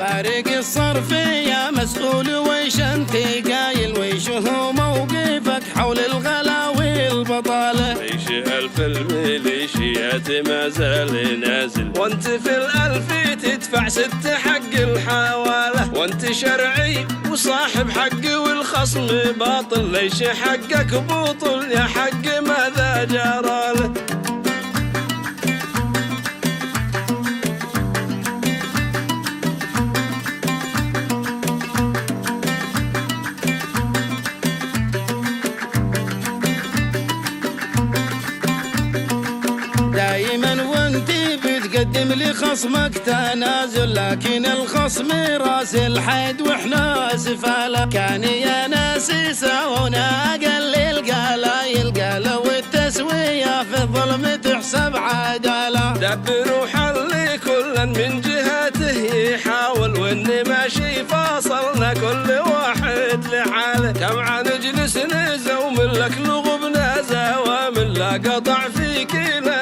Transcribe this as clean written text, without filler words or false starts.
فارق الصرف يا مسؤول، ويش انت قايل؟ ويش هو موقفك حول الغلا والبطالة؟ ليش ألف الميليشيات ما زال نازل، وانت في الألف تدفع 6 حق الحوالة، وانت شرعي وصاحب حق والخصم باطل، ليش حقك بطل يا حق ماذا جراله؟ دايما وانت بتقدم لخصمك تنازل، لكن الخصم راس الحيد واحنا سفالة. كان يا ناس يساونا اقل القاله والتسوية في الظلم تحسب عدالة. دبروا حل كلا من جهته يحاول، واني ماشي فاصلنا كل واحد لحاله. كم نجلس نزوم لك لغبنا زوامل، لا قطع في كلا